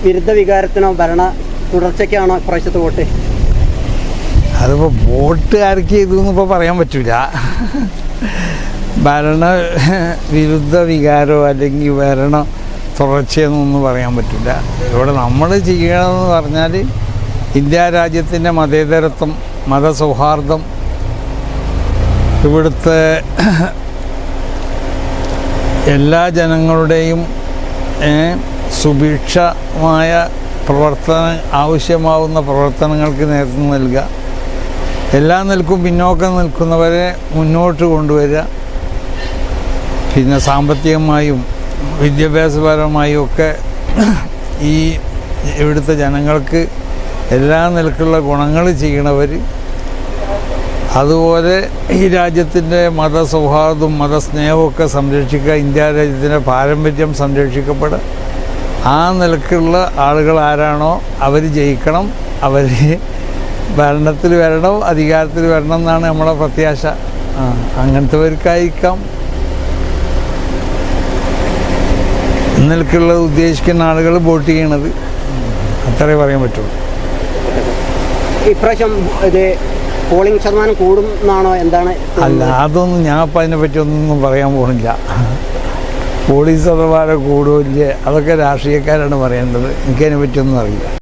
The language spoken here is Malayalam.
വിരുദ്ധ വികാരത്തിനോ ഭരണ തുടർച്ചയ്ക്കാണോ ഇപ്രാവശ്യത്തെ വോട്ട്? അതിപ്പോൾ വോട്ടുകാർക്ക് ഇതൊന്നും ഇപ്പോൾ പറയാൻ പറ്റില്ല. ഭരണ വിരുദ്ധ വികാരമോ അല്ലെങ്കിൽ ഭരണ തുടർച്ചയെന്നൊന്നും പറയാൻ പറ്റില്ല. ഇവിടെ നമ്മൾ ചെയ്യണമെന്ന് പറഞ്ഞാൽ ഇന്ത്യ രാജ്യത്തിൻ്റെ മതേതരത്വം, മതസൗഹാർദ്ദം, ഇവിടുത്തെ എല്ലാ ജനങ്ങളുടെയും സുഭിക്ഷമായ ആവശ്യമാവുന്ന പ്രവർത്തനങ്ങൾക്ക് നേതൃത്വം നൽകുക, എല്ലാ നിലക്കും പിന്നോക്കം നിൽക്കുന്നവരെ മുന്നോട്ട് കൊണ്ടുവരിക, പിന്നെ സാമ്പത്തികമായും വിദ്യാഭ്യാസപരമായും ഒക്കെ ഈ ഇവിടുത്തെ ജനങ്ങൾക്ക് എല്ലാ നിലക്കുള്ള ഗുണങ്ങൾ ചെയ്യണവർ, അതുപോലെ ഈ രാജ്യത്തിൻ്റെ മതസൗഹാർദ്ദവും മതസ്നേഹമൊക്കെ സംരക്ഷിക്കുക, ഇന്ത്യ രാജ്യത്തിൻ്റെ പാരമ്പര്യം സംരക്ഷിക്കപ്പെടുക, ആ നിലക്കുള്ള ആളുകൾ ആരാണോ അവർ ജയിക്കണം, അവർ ഭരണത്തിൽ വരണം, അധികാരത്തിൽ വരണം എന്നാണ് നമ്മളെ പ്രത്യാശ. അങ്ങനത്തെവർക്കായിരിക്കാം നിലക്കുള്ള ഉദ്ദേശിക്കുന്ന ആളുകൾ വോട്ട് ചെയ്യണത്. അത്രേ പറയാൻ പറ്റുള്ളൂ. ഇപ്രാവശ്യം ഇത് പോളിംഗ് ശതമാനം കൂടും എന്നാണോ, എന്താണ്? അല്ല, അതൊന്നും ഞാൻ ഇപ്പം അതിനെപ്പറ്റി ഒന്നും പറയാൻ പോകുന്നില്ല. പോളിംഗ് ശതമാനം കൂടുമില്ല, അതൊക്കെ രാഷ്ട്രീയക്കാരാണ് പറയേണ്ടത്. എനിക്കതിനെ പറ്റിയൊന്നും അറിയില്ല.